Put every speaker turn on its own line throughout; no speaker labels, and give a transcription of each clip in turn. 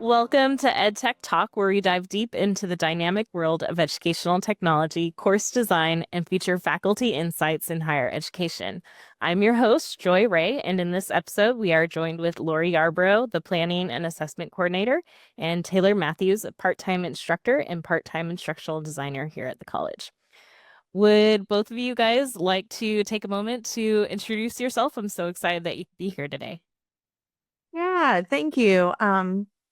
Welcome to EdTech Talk, where we dive deep into the dynamic world of educational technology, course design, and feature faculty insights in higher education. I'm your host, Joy Ray, and in this episode, we are joined with Lori Yarbrough, the Planning and Assessment Coordinator, and Taylor Matthews, a part-time instructor and part-time instructional designer here at the college. Would both of you guys like to take a moment to introduce yourself? I'm so excited that you could be here today.
Yeah, thank you.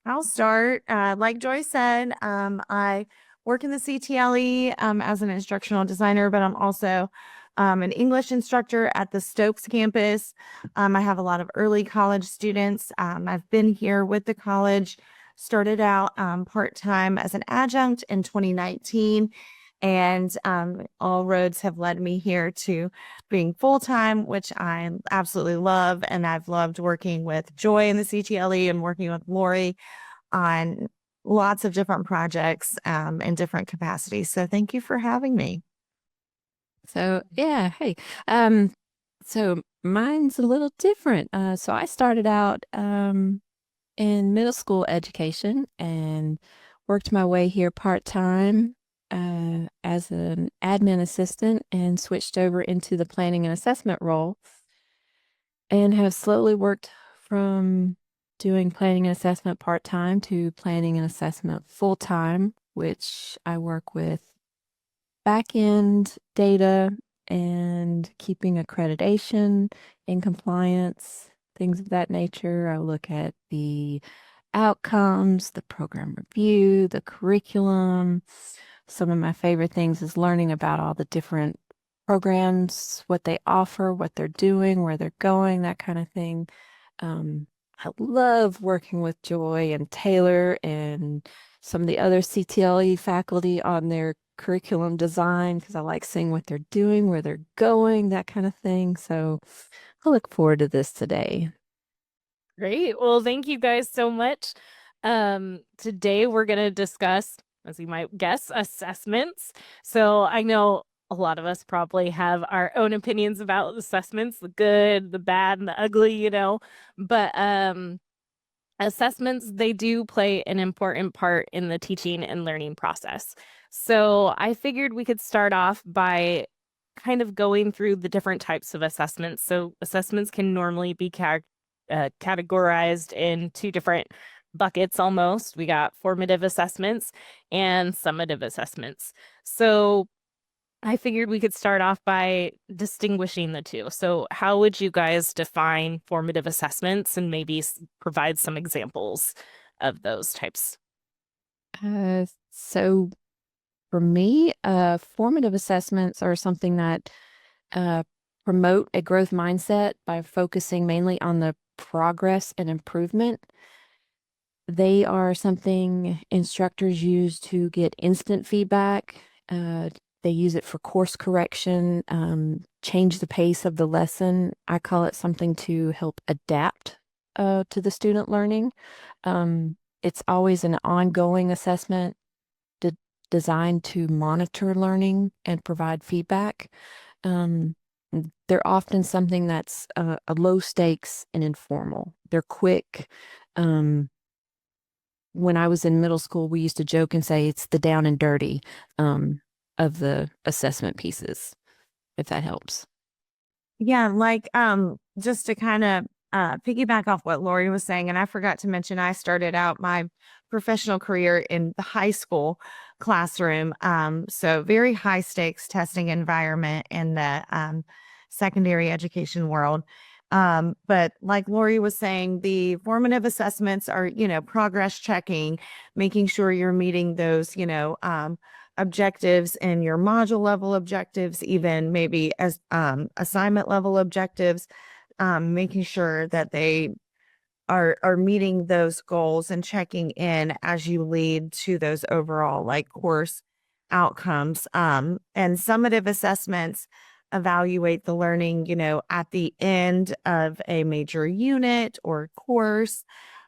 I'll start. Like Joy said, I work in the CTLE as an instructional designer, but I'm also an English instructor at the Stokes campus. I have a lot of early college students. I've been here with the college, started out part-time as an adjunct in 2019, and all roads have led me here to being full-time, which I absolutely love. And I've loved working with Joy in the CTLE and working with Lori on lots of different projects in different capacities. So thank you for having me.
Hey. Um, so mine's a little different. So I started out in middle school education and worked my way here part-time as an admin assistant and switched over into the planning and assessment role and have slowly worked from doing planning and assessment part-time to planning and assessment full-time, which I work with back-end data and keeping accreditation in compliance, things of that nature. I look at the outcomes, the program review, the curriculum. Some of my favorite things is learning about all the different programs, what they offer, what they're doing, where they're going, that kind of thing. I love working with Joy and Taylor and some of the other CTLE faculty on their curriculum design because I like seeing what they're doing, where they're going, that kind of thing. So I look forward to this today.
Great. Well, thank you guys so much. Today we're going to discuss, as you might guess, assessments. So I know a lot of us probably have our own opinions about assessments, the good, the bad, and the ugly, but assessments, they do play an important part in the teaching and learning process. So I figured we could start off by kind of going through the different types of assessments. So assessments can normally be categorized in two different buckets almost. We got formative assessments and summative assessments. So I figured we could start off by distinguishing the two. So, how would you guys define formative assessments and maybe provide some examples of those types?
So for me, formative assessments are something that uh, promote a growth mindset by focusing mainly on the progress and improvement. They are something instructors use to get instant feedback. They use it for course correction, change the pace of the lesson. I call it something to help adapt to the student learning. It's always an ongoing assessment designed to monitor learning and provide feedback. Um, they're often something that's a low stakes and informal. They're quick. When I was in middle school, we used to joke and say it's the down and dirty of the assessment pieces, if that helps.
Yeah, just to kind of piggyback off what Lori was saying, and I forgot to mention, I started out my professional career in the high school classroom. So very high stakes testing environment in the secondary education world. But like Lori was saying, the formative assessments are, progress checking, making sure you're meeting those, objectives and your module level objectives, even maybe as assignment level objectives, making sure that they are meeting those goals and checking in as you lead to those overall like course outcomes. And summative assessments evaluate the learning, at the end of a major unit or course.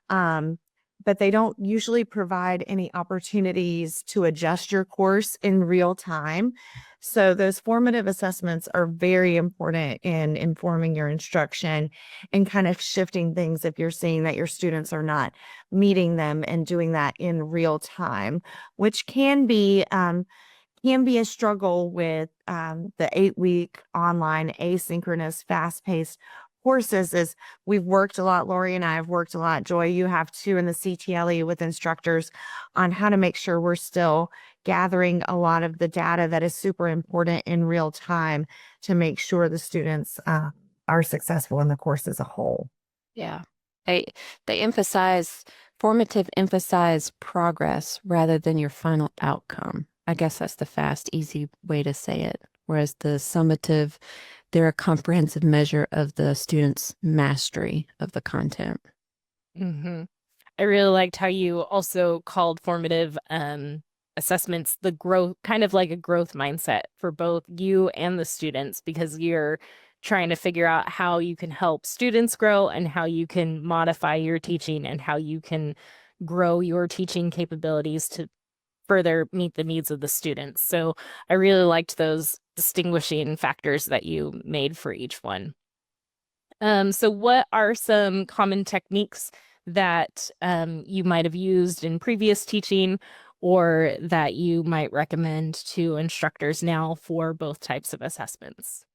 Um, but they don't usually provide any opportunities to adjust your course in real time. So those formative assessments are very important in informing your instruction and kind of shifting things if you're seeing that your students are not meeting them and doing that in real time, which can be a struggle with the 8-week online asynchronous fast-paced courses. Is we've worked a lot, Lori and I have worked a lot, Joy, you have too, in the CTLE with instructors on how to make sure we're still gathering a lot of the data that is super important in real time to make sure the students are successful in the course as a whole.
Yeah. They emphasize progress rather than your final outcome. I guess that's the fast, easy way to say it. Whereas the summative, they're a comprehensive measure of the student's mastery of the content.
Mm-hmm. I really liked how you also called formative assessments the growth, kind of like a growth mindset for both you and the students, because you're trying to figure out how you can help students grow and how you can modify your teaching and how you can grow your teaching capabilities to further meet the needs of the students. So I really liked those distinguishing factors that you made for each one. So what are some common techniques that you might have used in previous teaching or that you might recommend to instructors now for both types of assessments?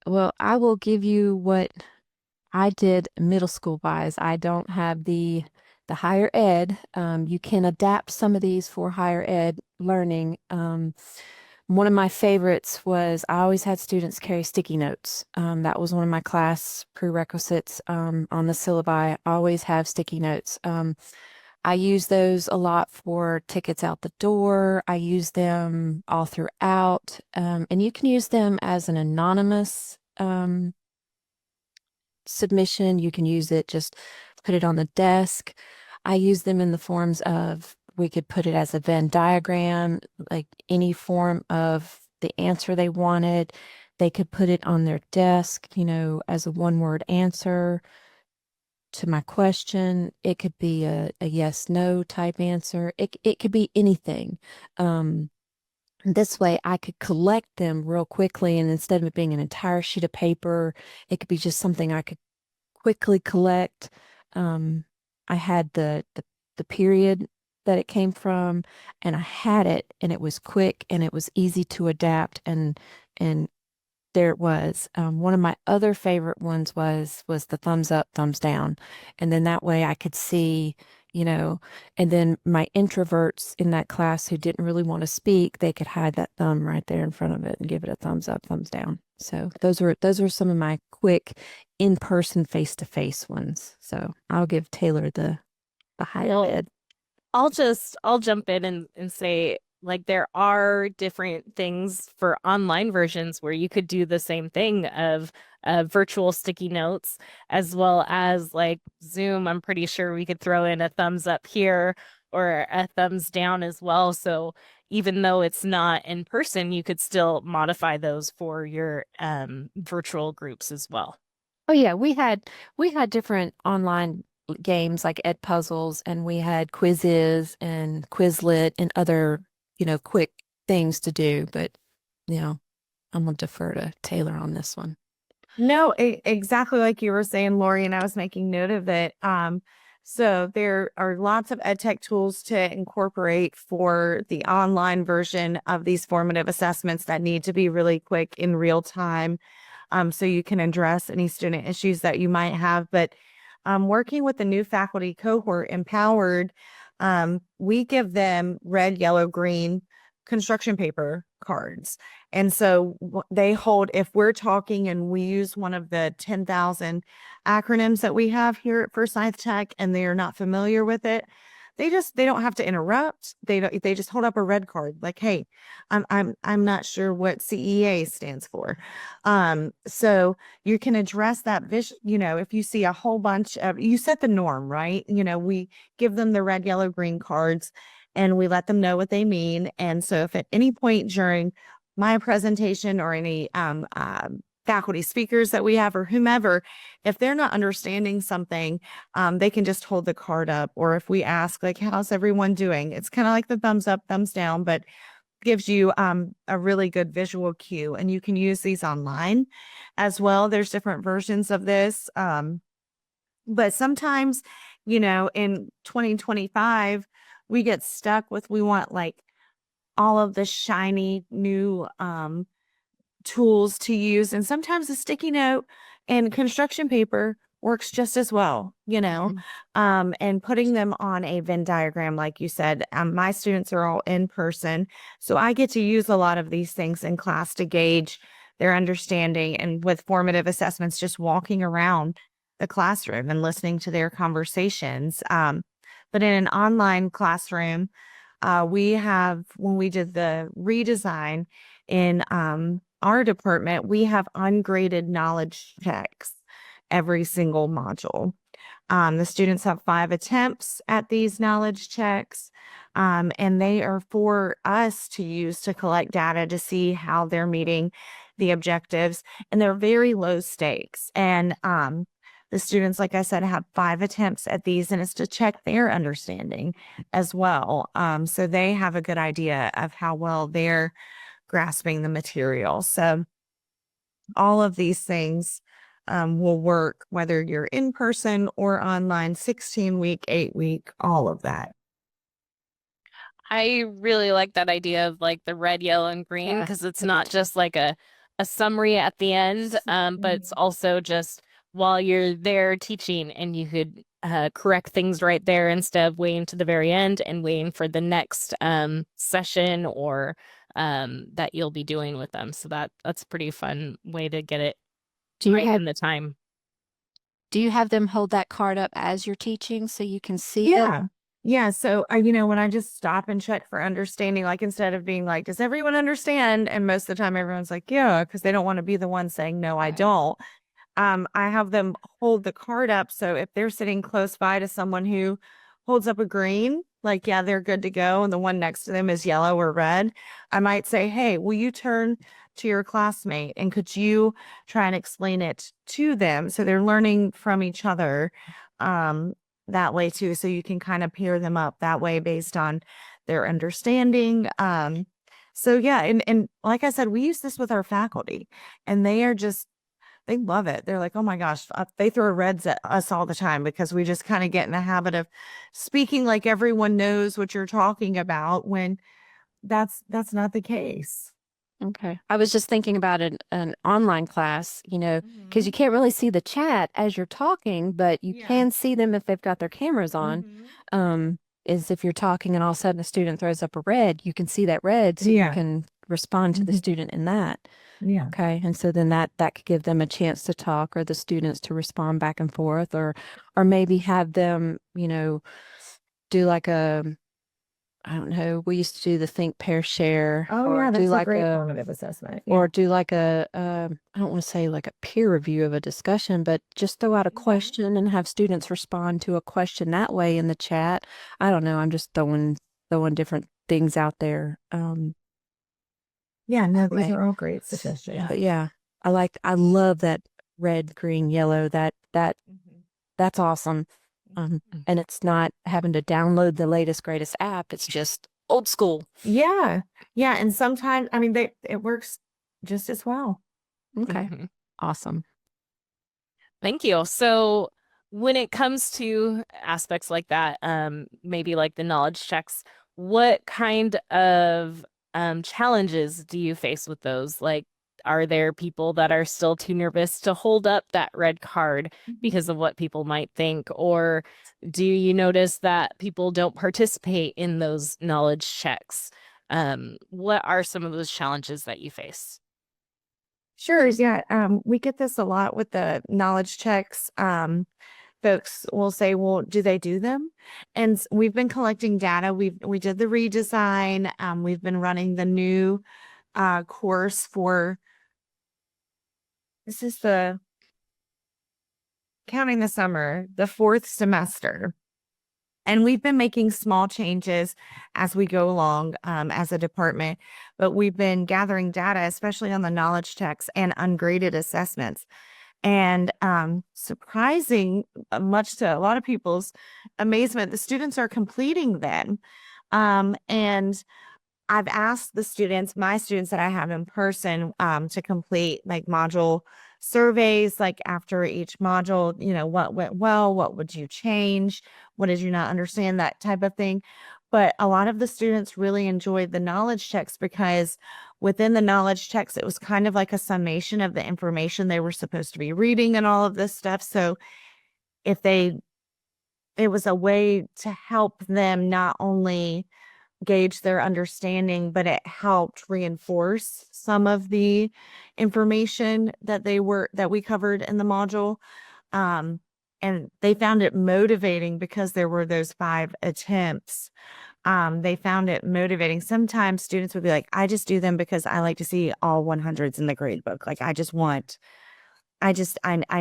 Well, I will give you what I did middle school wise. I don't have the higher ed. You can adapt some of these for higher ed learning. One of my favorites was I always had students carry sticky notes. That was one of my class prerequisites on the syllabi. I always have sticky notes. I use those a lot for tickets out the door. I use them all throughout. And you can use them as an anonymous submission. You can use it, just put it on the desk. I use them in the forms of, we could put it as a Venn diagram, like any form of the answer they wanted. They could put it on their desk, as a one-word answer to my question. It could be a yes, no type answer. It could be anything. This way I could collect them real quickly, and instead of it being an entire sheet of paper, it could be just something I could quickly collect. I had the period that it came from, and I had it, and it was quick and it was easy to adapt, and there it was. One of my other favorite ones was the thumbs up, thumbs down, and then that way I could see, and then my introverts in that class who didn't really want to speak, they could hide that thumb right there in front of it and give it a thumbs up, thumbs down. So those were some of my quick in-person, face-to-face ones. So I'll give Taylor the higher ed.
I'll jump in and say, like, there are different things for online versions where you could do the same thing of virtual sticky notes, as well as like Zoom. I'm pretty sure we could throw in a thumbs up here or a thumbs down as well. So even though it's not in person, you could still modify those for your virtual groups as well.
Oh yeah, we had different online games like Ed Puzzles, and we had quizzes and Quizlet and other, quick things to do. But, I'm gonna defer to Taylor on this one.
No, exactly like you were saying, Lori, and I was making note of it. So there are lots of ed tech tools to incorporate for the online version of these formative assessments that need to be really quick in real time. So you can address any student issues that you might have. But working with the new faculty cohort, Empowered, we give them red, yellow, green construction paper cards. And so they hold, if we're talking and we use one of the 10,000 acronyms that we have here at Forsyth Tech and they are not familiar with it, they don't have to interrupt. They just hold up a red card like, hey, I'm not sure what CEA stands for. So you can address that if you see a whole bunch of, you set the norm, right? We give them the red, yellow, green cards and we let them know what they mean. And so if at any point during my presentation or any faculty speakers that we have or whomever, if they're not understanding something, they can just hold the card up. Or if we ask, like, how's everyone doing? It's kind of like the thumbs up, thumbs down, but gives you a really good visual cue. And you can use these online as well. There's different versions of this. But sometimes, in 2025, we get stuck with, we want like all of the shiny new tools to use. And sometimes a sticky note and construction paper works just as well, and putting them on a Venn diagram, like you said. My students are all in person, so I get to use a lot of these things in class to gauge their understanding, and with formative assessments, just walking around the classroom and listening to their conversations. But in an online classroom, when we did the redesign in our department, we have ungraded knowledge checks every single module. The students have 5 attempts at these knowledge checks, and they are for us to use to collect data to see how they're meeting the objectives. And they're very low stakes. And the students, like I said, have 5 attempts at these, and it's to check their understanding as well. So they have a good idea of how well they're grasping the material. So all of these things will work whether you're in person or online, 16-week, 8-week, all of that.
I really like that idea of like the red, yellow, and green, because it's not just like a summary at the end, but it's also just while you're there teaching, and you could correct things right there instead of waiting to the very end and waiting for the next session or that you'll be doing with them. So that's a pretty fun way to get it right in the time.
Do you have them hold that card up as you're teaching so you can see it?
Yeah. Yeah. So, when I just stop and check for understanding, like instead of being like, does everyone understand? And most of the time everyone's like, yeah, because they don't want to be the one saying, no, I don't. I have them hold the card up. So if they're sitting close by to someone who holds up a green, like, yeah, they're good to go, and the one next to them is yellow or red, I might say, hey, will you turn to your classmate and could you try and explain it to them? So they're learning from each other that way too. So you can kind of pair them up that way based on their understanding. So yeah, and like I said, we use this with our faculty, and they love it. They're like, oh my gosh, they throw reds at us all the time because we just kind of get in the habit of speaking like everyone knows what you're talking about, when that's not the case.
Okay. I was just thinking about an online class, because you can't really see the chat as you're talking, but you can see them if they've got their cameras on. Is if you're talking and all of a sudden a student throws up a red, you can see that red, so you can respond to the student in that.
Yeah.
Okay. And so then that could give them a chance to talk, or the students to respond back and forth, or maybe have them, do like I don't know, we used to do the think, pair, share.
Oh yeah, that's
do like
a great formative assessment.
Or do like I don't want to say like a peer review of a discussion, but just throw out a question and have students respond to a question that way in the chat. I don't know. I'm just throwing different things out there.
Yeah, no, these are all great suggestions.
But yeah, I love that red, green, yellow. That's awesome. And it's not having to download the latest, greatest app. It's just old school.
Yeah. Yeah. And sometimes, it works just as well.
Okay. Awesome.
Thank you. So when it comes to aspects like that, maybe like the knowledge checks, what kind of challenges do you face with those? Like, are there people that are still too nervous to hold up that red card because of what people might think? Or do you notice that people don't participate in those knowledge checks? What are some of those challenges that you face?
Sure. Yeah. We get this a lot with the knowledge checks. Folks will say, well, do they do them? And we've been collecting data. We did the redesign. We've been running the new course this is counting the summer, the 4th semester. And we've been making small changes as we go along as a department, but we've been gathering data, especially on the knowledge checks and ungraded assessments. And surprising, much to a lot of people's amazement, the students are completing them. And I've asked the students, my students that I have in person, to complete like module surveys, like after each module, what went well, what would you change, what did you not understand, that type of thing. But a lot of the students really enjoyed the knowledge checks because within the knowledge checks, it was kind of like a summation of the information they were supposed to be reading and all of this stuff. So if it was a way to help them not only gauge their understanding, but it helped reinforce some of the information that we covered in the module. And they found it motivating because there were those 5 attempts. They found it motivating. Sometimes students would be like, I just do them because I like to see all 100s in the grade book. Like I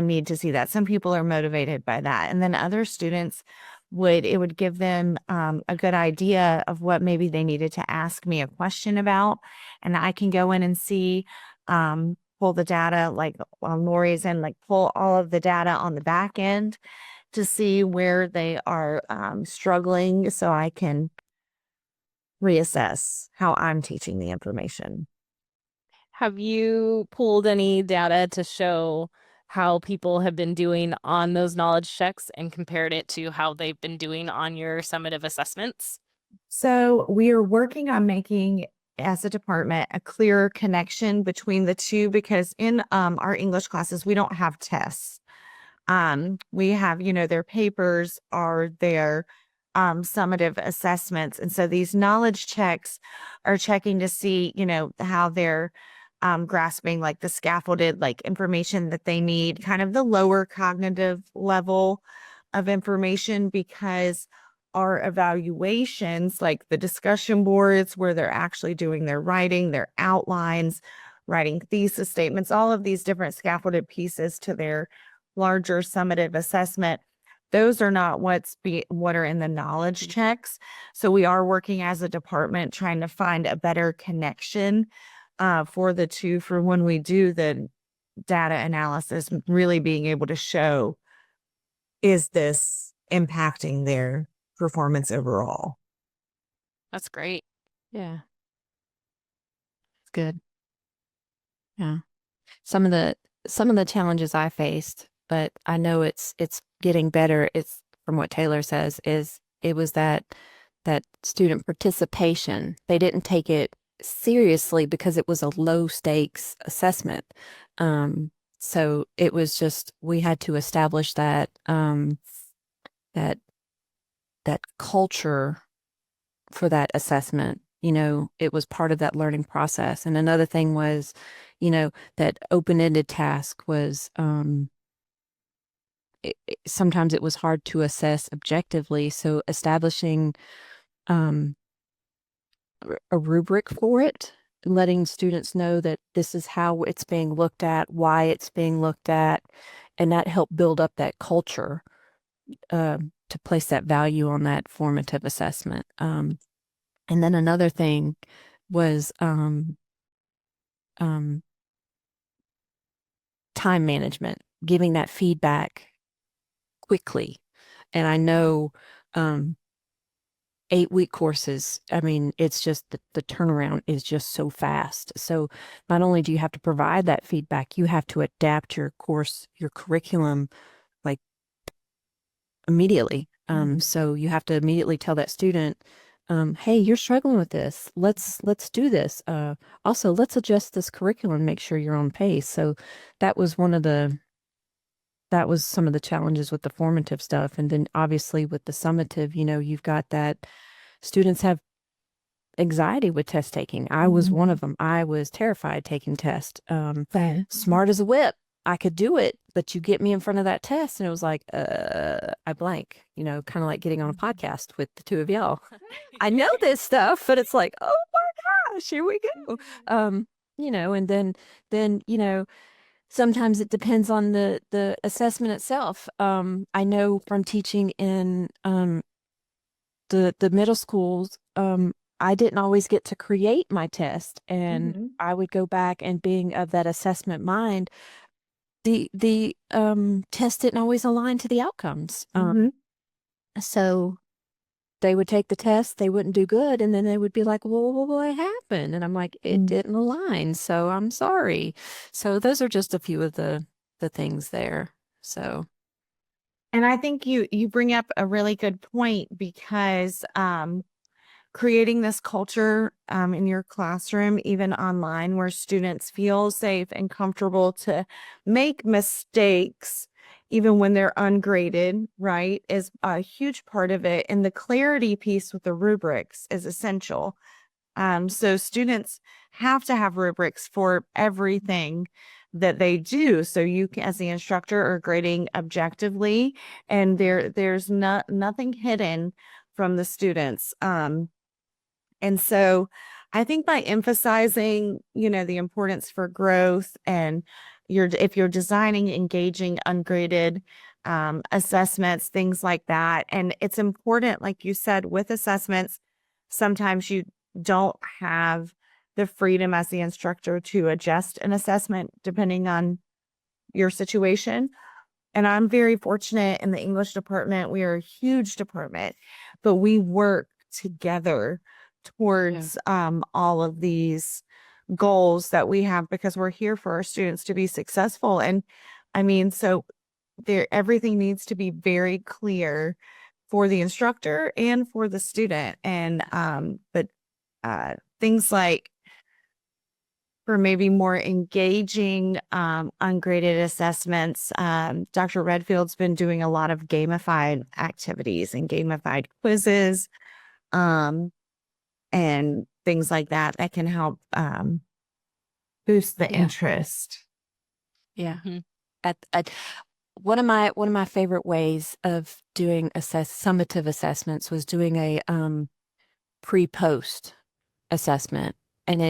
need to see that. Some people are motivated by that. And then other students would give them a good idea of what maybe they needed to ask me a question about. And I can go in and see, pull the data like on Lori's and like pull all of the data on the back end to see where they are struggling so I can reassess how I'm teaching the information.
Have you pulled any data to show how people have been doing on those knowledge checks and compared it to how they've been doing on your summative assessments?
So we are working on making, as a department, a clearer connection between the two because in our English classes, we don't have tests. We have, their papers are their summative assessments. And so these knowledge checks are checking to see, how they're grasping like the scaffolded like information that they need, kind of the lower cognitive level of information, because our evaluations, like the discussion boards where they're actually doing their writing, their outlines, writing thesis statements, all of these different scaffolded pieces to their larger summative assessment, those are not what are in the knowledge checks. So we are working as a department trying to find a better connection for the two, for when we do the data analysis, really being able to show, is this impacting their performance overall?
That's great.
Yeah. It's good. Yeah. Some of the challenges I faced, but I know it's getting better. It's from what Taylor says is it was that student participation. They didn't take it seriously because it was a low stakes assessment. So it was just we had to establish that that culture for that assessment. It was part of that learning process. And another thing was, that open-ended task was sometimes it was hard to assess objectively. So establishing a rubric for it, letting students know that this is how it's being looked at, why it's being looked at, and that helped build up that culture to place that value on that formative assessment. And then another thing was time management, giving that feedback quickly. And I know 8-week courses, I mean, it's just the turnaround is just so fast. So not only do you have to provide that feedback, you have to adapt your course, your curriculum, like immediately. So you have to immediately tell that student, hey, you're struggling with this. Let's do this. Also, let's adjust this curriculum, make sure you're on pace. So that was some of the challenges with the formative stuff. And then obviously with the summative, you've got that students have anxiety with test taking. I was one of them. I was terrified taking tests. Smart as a whip. I could do it, but you get me in front of that test and it was like, I blank, kind of like getting on a podcast with the two of y'all. I know this stuff, but it's like, oh my gosh, here we go. And then, sometimes it depends on the assessment itself. I know from teaching in the middle schools, I didn't always get to create my test, and
Mhm.
I would go back, and being of that assessment mind, the test didn't always align to the outcomes.
Mhm.
So they would take the test, they wouldn't do good, and then they would be like, well, what happened? And I'm like, it
Mm.
didn't align, so I'm sorry. So those are just a few of the things there. So
And I think you bring up a really good point because creating this culture in your classroom, even online, where students feel safe and comfortable to make mistakes, even when they're ungraded, right, is a huge part of it. And the clarity piece with the rubrics is essential. So students have to have rubrics for everything that they do. So you can, as the instructor, are grading objectively, and there's nothing hidden from the students. And so I think by emphasizing, the importance for growth, and if you're designing engaging ungraded assessments, things like that. And it's important, like you said, with assessments, sometimes you don't have the freedom as the instructor to adjust an assessment depending on your situation. And I'm very fortunate in the English department. We are a huge department, but we work together towards all of these goals that we have, because we're here for our students to be successful. And I mean, so everything needs to be very clear for the instructor and for the student. And but things like, for maybe more engaging ungraded assessments, Dr. Redfield's been doing a lot of gamified activities and gamified quizzes, and things like that that can help boost the
Yeah.
interest.
yeah.
Mhm.
At one of my favorite ways of doing summative assessments was doing a pre-post assessment, and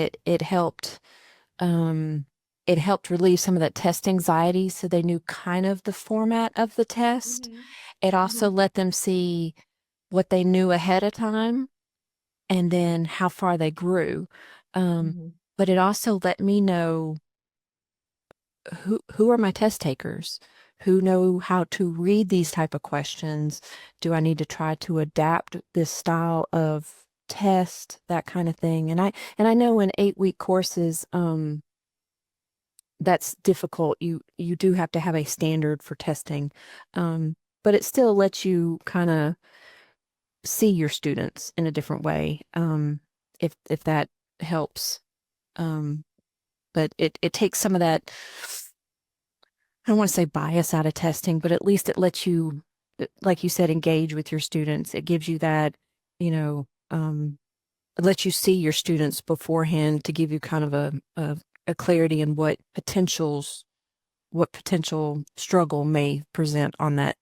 um it helped relieve some of that test anxiety, so they knew kind of the format of the test. It also let them see what they knew ahead of time, and then how far they grew. But it also let me know who are my test takers, who know how to read these type of questions. Do I need to try to adapt this style of test, that kind of thing? And I know in 8-week courses, that's difficult. You do have to have a standard for testing, but it still lets you kind of see your students in a different way, if that helps. But it takes some of that, I don't want to say bias out of testing, but at least it lets you, like you said, engage with your students. It gives you that, it lets you see your students beforehand to give you kind of a clarity in what potential struggle may present on that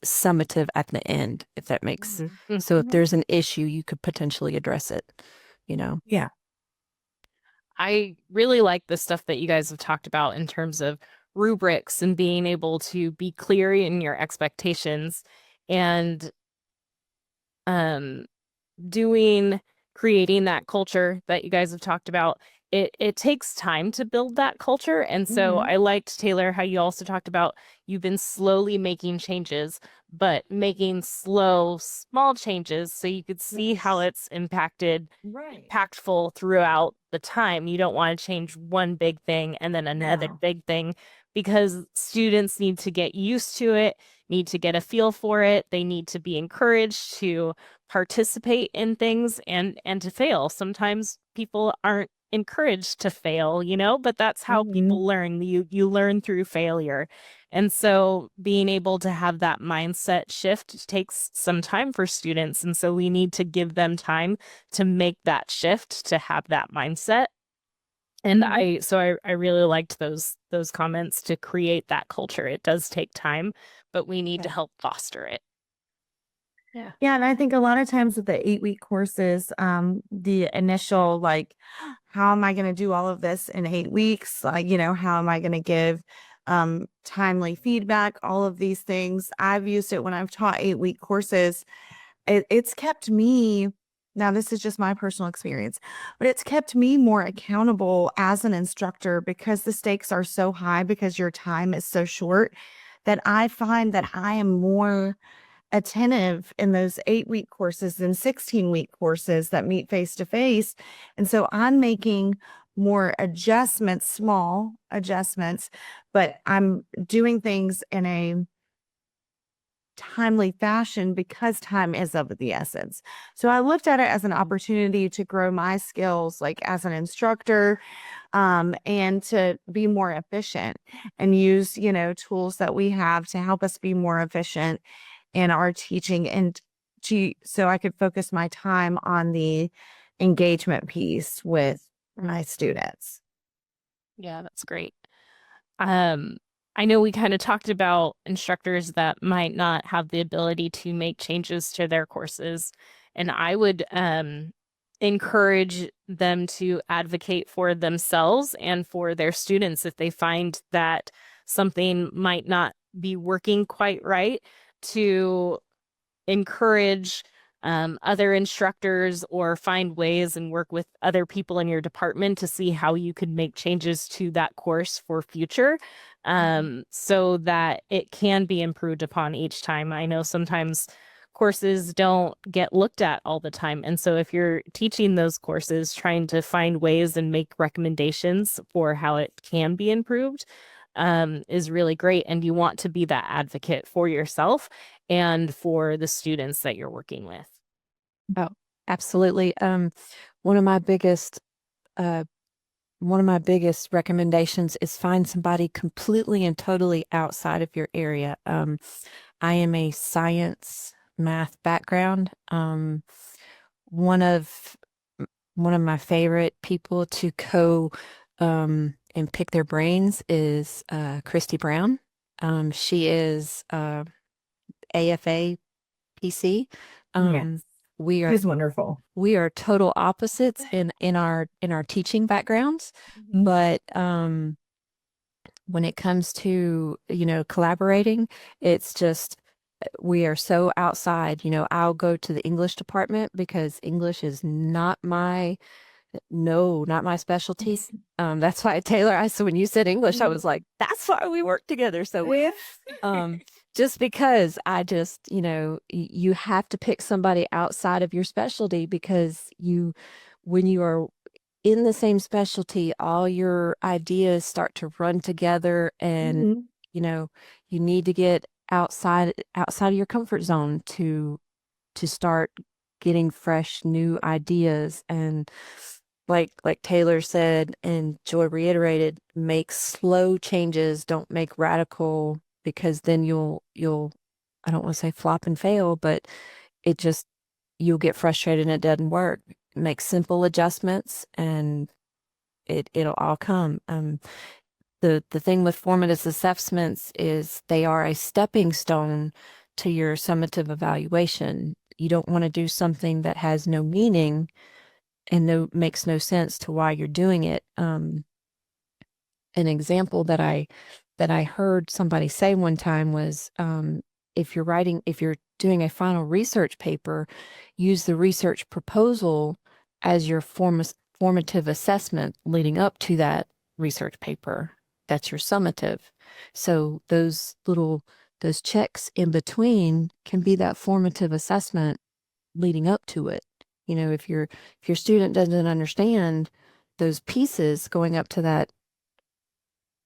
summative at the end, if that makes. So if there's an issue, you could potentially address it.
Yeah.
I really like the stuff that you guys have talked about in terms of rubrics and being able to be clear in your expectations, and um creating that culture that you guys have talked about. It takes time to build that culture. And so I liked, Taylor, how you also talked about you've been slowly making changes, but making slow, small changes so you could see how it's impactful throughout the time. You don't want to change one big thing and then another big thing, because students need to get used to it, need to get a feel for it. They need to be encouraged to participate in things and to fail. Sometimes people aren't encouraged to fail, but that's how people learn. You learn through failure. And so being able to have that mindset shift takes some time for students. And so we need to give them time to make that shift, to have that mindset. And I really liked those comments to create that culture. It does take time, but we need to help foster it.
Yeah.
Yeah, and I think a lot of times with the 8-week courses, the initial, like, how am I going to do all of this in 8 weeks? Like, how am I going to give timely feedback? All of these things. I've used it when I've taught 8-week courses. it's kept me, now this is just my personal experience, but it's kept me more accountable as an instructor because the stakes are so high because your time is so short that I find that I am more attentive in those 8-week courses than 16-week courses that meet face to face. And so I'm making more adjustments, small adjustments, but I'm doing things in a timely fashion because time is of the essence. So I looked at it as an opportunity to grow my skills, like as an instructor, and to be more efficient and use, tools that we have to help us be more efficient in our teaching and so I could focus my time on the engagement piece with my students.
Yeah, that's great. Um, I know we kind of talked about instructors that might not have the ability to make changes to their courses, and I would encourage them to advocate for themselves and for their students if they find that something might not be working quite right, to encourage other instructors or find ways and work with other people in your department to see how you could make changes to that course for future, so that it can be improved upon each time. I know sometimes courses don't get looked at all the time. And so if you're teaching those courses, trying to find ways and make recommendations for how it can be improved, is really great. And you want to be that advocate for yourself and for the students that you're working with.
Oh, absolutely. One of my biggest uh, one of my biggest recommendations is find somebody completely and totally outside of your area. I am a science math background. One of my favorite people to and pick their brains is Christy Brown. She is AFA PC.
Yes.
We are
It's wonderful.
we are total opposites in our teaching backgrounds, but when it comes to collaborating, it's just we are so outside. I'll go to the English department because English is not my specialty. That's why so when you said English, I was like, that's why we work together so well. Just because you have to pick somebody outside of your specialty because when you are in the same specialty, all your ideas start to run together and you need to get outside of your comfort zone to start getting fresh new ideas. And like Taylor said and Joy reiterated, make slow changes, don't make radical, because then you'll I don't want to say flop and fail, but you'll get frustrated and it doesn't work. Make simple adjustments and it'll all come. The thing with formative assessments is they are a stepping stone to your summative evaluation. You don't want to do something that has no meaning and makes no sense to why you're doing it. An example that I heard somebody say one time was, if you're doing a final research paper, use the research proposal as your formative assessment leading up to that research paper. That's your summative. So those checks in between can be that formative assessment leading up to it. If your student doesn't understand those pieces going up to that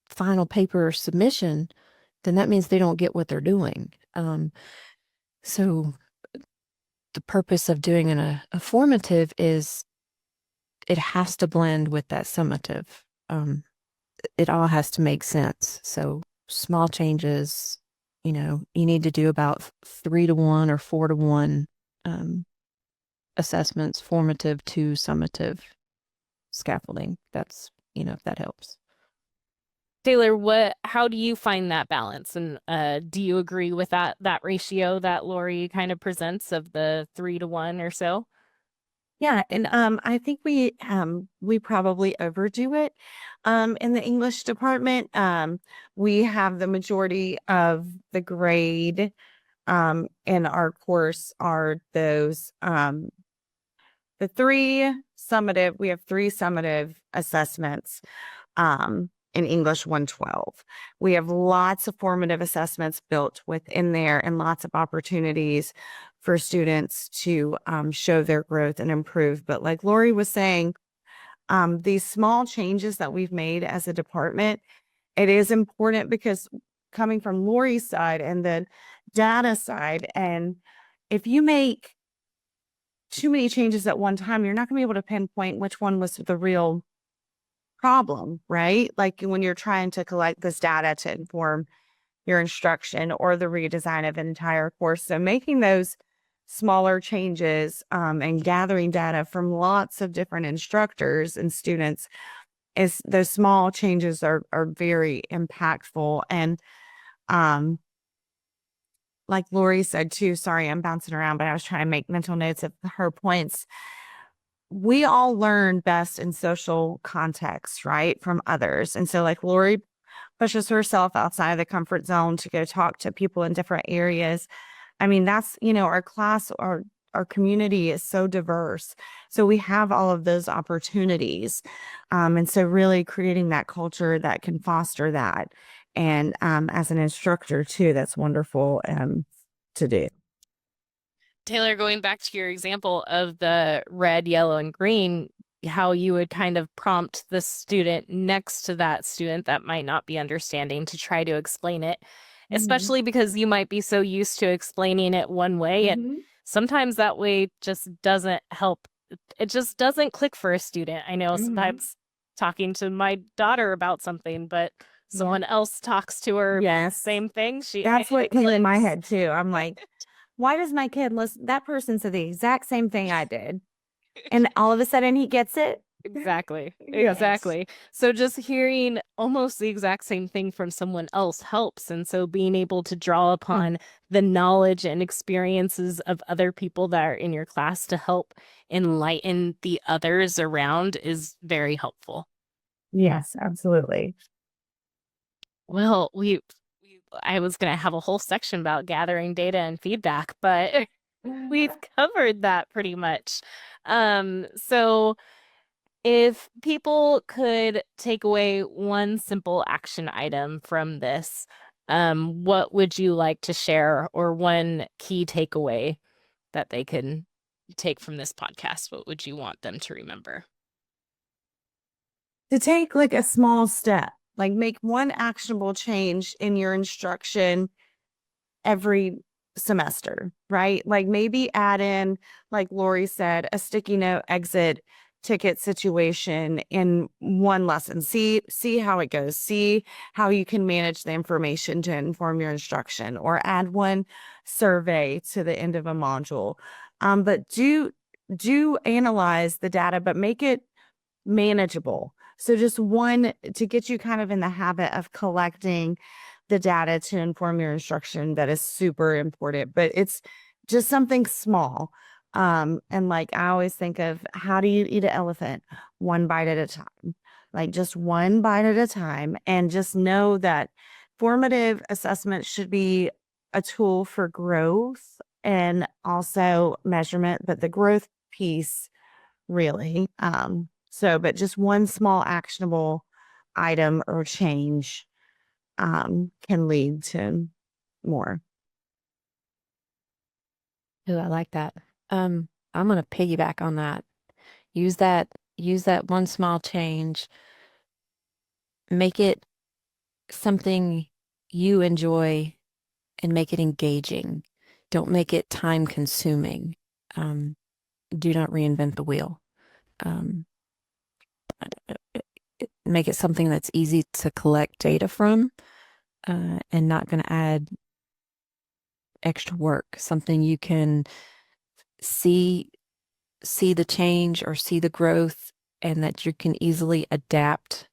final paper submission, then that means they don't get what they're doing. So the purpose of doing a formative is it has to blend with that summative. It all has to make sense. So small changes, you need to do about 3-to-1 or 4-to-1 assessments, formative to summative scaffolding. That's, if that helps.
Taylor, how do you find that balance? And do you agree with that ratio that Lori kind of presents of the 3-to-1 or so?
Yeah, and I think we probably overdo it in the English department. We have the majority of the grade in our course are those, the we have three summative assessments, in English 112. We have lots of formative assessments built within there and lots of opportunities for students to show their growth and improve. But like Lori was saying, these small changes that we've made as a department, it is important because coming from Lori's side and the data side, and if you make too many changes at one time, you're not going to be able to pinpoint which one was the real problem, right? Like when you're trying to collect this data to inform your instruction or the redesign of an entire course. So making those smaller changes and gathering data from lots of different instructors and students, is those small changes are very impactful. And like Lori said too, sorry, I'm bouncing around, but I was trying to make mental notes of her points. We all learn best in social context, right? From others. And so like Lori pushes herself outside of the comfort zone to go talk to people in different areas. I mean, that's, our class, our community is so diverse. So we have all of those opportunities. And so really creating that culture that can foster that. And as an instructor too, that's wonderful to do.
Taylor, going back to your example of the red, yellow, and green, how you would kind of prompt the student next to that student that might not be understanding to try to explain it, especially because you might be so used to explaining it one way. And sometimes that way just doesn't help. It just doesn't click for a student. I know sometimes talking to my daughter about something, but someone else talks to her.
Yes.
Same thing.
That's what came in my head too. I'm like, why does my kid listen? That person said the exact same thing I did. And all of a sudden he gets it.
Exactly.
Yes.
Exactly. So just hearing almost the exact same thing from someone else helps. And so being able to draw upon the knowledge and experiences of other people that are in your class to help enlighten the others around is very helpful.
Yes, absolutely.
Well, I was going to have a whole section about gathering data and feedback, but we've covered that pretty much. So if people could take away one simple action item from this, what would you like to share, or one key takeaway that they can take from this podcast? What would you want them to remember?
To take like a small step, like make one actionable change in your instruction every semester, right? Like maybe add in, like Lori said, a sticky note exit ticket situation in one lesson. See how it goes. See how you can manage the information to inform your instruction, or add one survey to the end of a module. But do analyze the data, but make it manageable. So just one to get you kind of in the habit of collecting the data to inform your instruction. That is super important, but it's just something small. And like I always think of, how do you eat an elephant? One bite at a time, like just one bite at a time. And just know that formative assessment should be a tool for growth and also measurement, but the growth piece really. But just one small actionable item or change can lead to more.
Ooh, I like that. I'm gonna piggyback on that. Use that one small change. Make it something you enjoy and make it engaging. Don't make it time consuming. Do not reinvent the wheel. Make it something that's easy to collect data from, and not going to add extra work. Something you can see the change or see the growth, and that you can easily adapt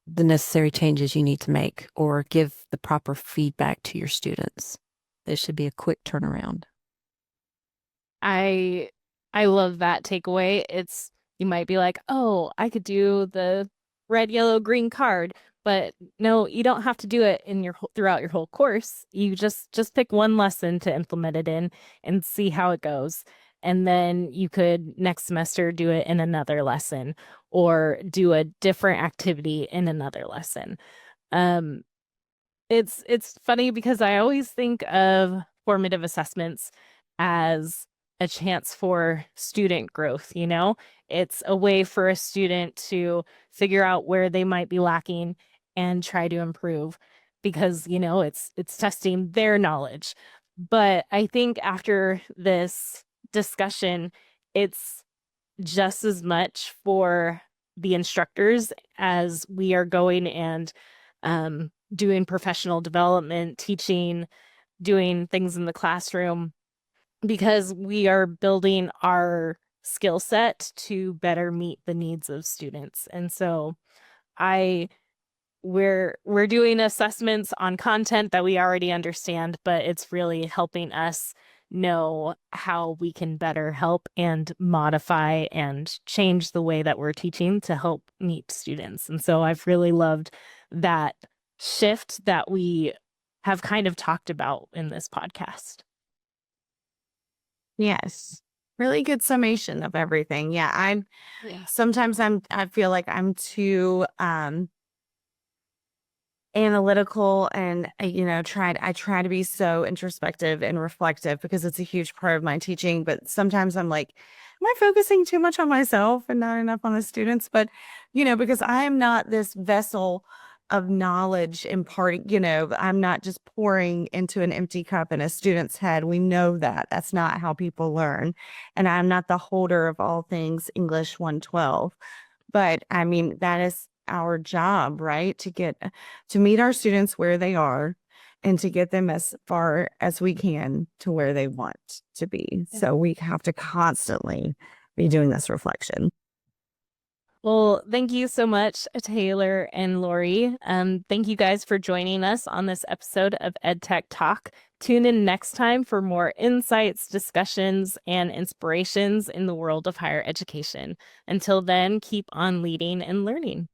the necessary changes you need to make, or give the proper feedback to your students. This should be a quick turnaround.
I love that takeaway. You might be like, oh, I could do the red, yellow, green card, But no, you don't have to do it in your throughout your whole course. You just pick one lesson to implement it in and see how it goes. And then you could next semester do it in another lesson or do a different activity in another lesson. Um, it's funny because I always think of formative assessments as a chance for student growth, you know? It's a way for a student to figure out where they might be lacking and try to improve because, you know, it's testing their knowledge. But I think after this discussion, it's just as much for the instructors as we are going and doing professional development, teaching, doing things in the classroom, because we are building our skill set to better meet the needs of students. And so I we're doing assessments on content that we already understand, but it's really helping us know how we can better help and modify and change the way that we're teaching to help meet students. And so I've really loved that shift that we have kind of talked about in this podcast.
Yes. Really good summation of everything. Yeah.
Yeah.
Sometimes I feel like I'm too, analytical and I try to be so introspective and reflective because it's a huge part of my teaching, but sometimes I'm like, am I focusing too much on myself and not enough on the students? But because I am not this vessel of knowledge imparting, I'm not just pouring into an empty cup in a student's head. We know that that's not how people learn, and I'm not the holder of all things English 112. But I mean, that is our job, right? To meet our students where they are and to get them as far as we can to where they want to be.
Yeah.
So we have to constantly be doing this reflection.
Well, thank you so much, Taylor and Lori. Thank you guys for joining us on this episode of EdTech Talk. Tune in next time for more insights, discussions, and inspirations in the world of higher education. Until then, keep on leading and learning.